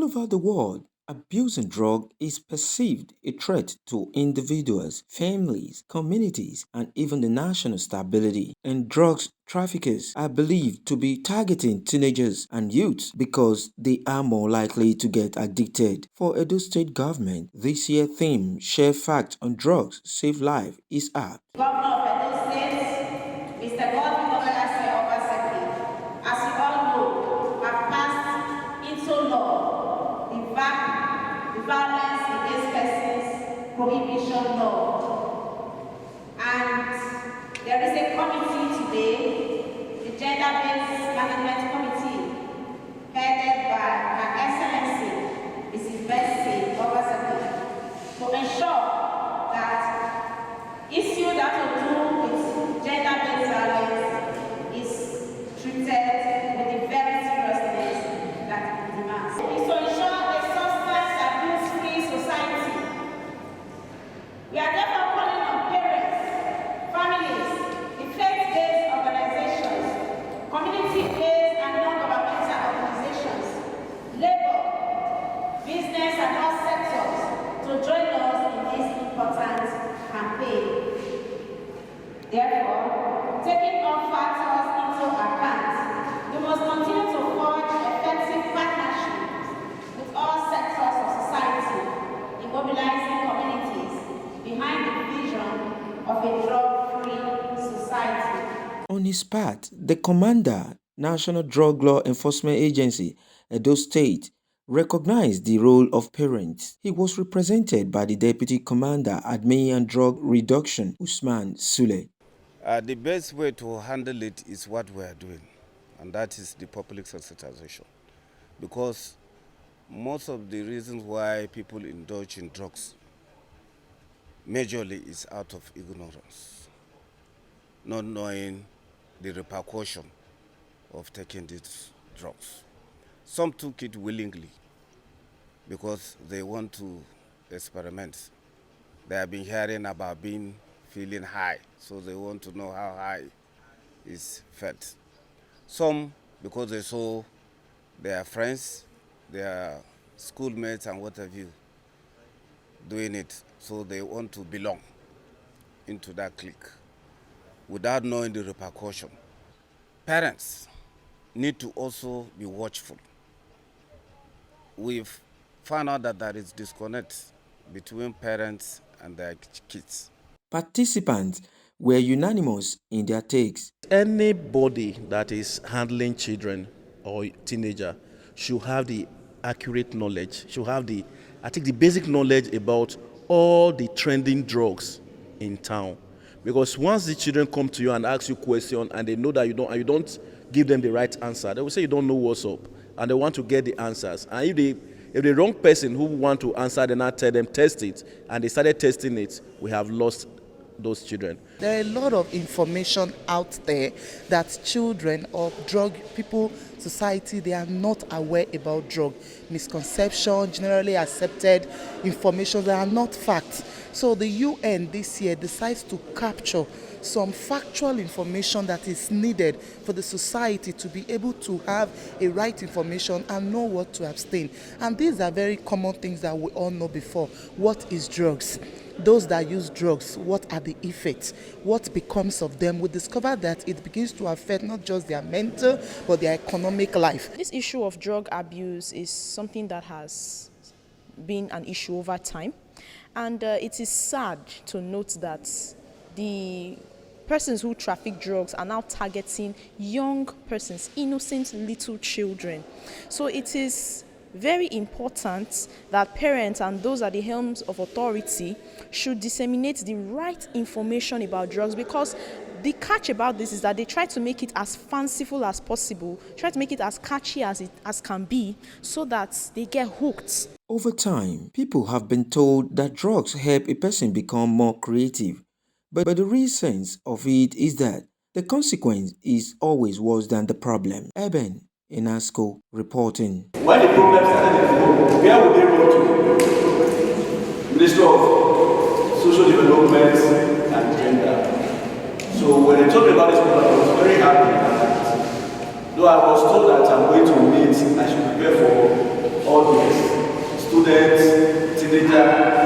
over the world, abusing drug is perceived a threat to individuals, families, communities, and even the national stability. And drugs traffickers are believed to be targeting teenagers and youths because they are more likely to get addicted. For Edo State Government, this year theme Share Facts on Drugs Save Life is apt. Governor of Edo State, Mr. Godwin Obaseki, as you all know, have passed into law the Violence Against Persons Prohibition Law. And there is a committee today, the Gender-Based Management Committee, headed by Her Excellency, Mrs. Obaseki, to ensure that issue that will do with gender-based violence is treated with the very seriousness that it demands. It's to ensure a substance abuse-free society. We are therefore calling on parents, families, the faith-based organizations, community-based and non-governmental organizations, labor, business and all sectors to join us in this important campaign. Therefore, taking all factors into account, we must continue to forge effective partnerships with all sectors of society in mobilizing communities behind the vision of a drug-free society. On his part, the commander, National Drug Law Enforcement Agency, Edo State, recognized the role of parents. He was represented by the Deputy Commander, Admin and Drug Reduction, Usman Sule. The best way to handle it is what we are doing, and that is the public sensitization. Because most of the reasons why people indulge in drugs majorly is out of ignorance, not knowing the repercussion of taking these drugs. Some took it willingly because they want to experiment. They have been hearing about feeling high, so they want to know how high is felt. Some because they saw their friends, their schoolmates and what have you doing it, so they want to belong into that clique without knowing the repercussion. Parents need to also be watchful. We've found out that there is disconnect between parents and their kids. Participants were unanimous in their takes. Anybody that is handling children or teenager should have the accurate knowledge, should have the basic knowledge about all the trending drugs in town. Because once the children come to you and ask you questions and they know that you don't give them the right answer, they will say you don't know what's up, and they want to get the answers. And if the wrong person who want to answer, then I tell them test it, and they started testing it, we have lost those children. There are a lot of information out there that children or drug people, society, they are not aware about drug. Misconception, generally accepted information that are not facts. So the UN this year decides to capture some factual information that is needed for the society to be able to have a right information and know what to abstain. And these are very common things that we all know before. What is drugs? Those that use drugs, what are the effects? What becomes of them? We discover that it begins to affect not just their mental, but their economic life. This issue of drug abuse is something that has been an issue over time. And it is sad to note that the persons who traffic drugs are now targeting young persons, innocent little children. So it is very important that parents and those at the helms of authority should disseminate the right information about drugs, because the catch about this is that they try to make it as fanciful as possible, try to make it as catchy as can be, so that they get hooked. Over time, people have been told that drugs help a person become more creative. But the real sense of it is that the consequence is always worse than the problem. Eben Inasco reporting. When the problem started in the home, where would they run to? Minister of Social Development and Gender. So when they told me about this problem, I was very happy. Though I was told that I'm going to meet, I should prepare for audience, students, teenagers,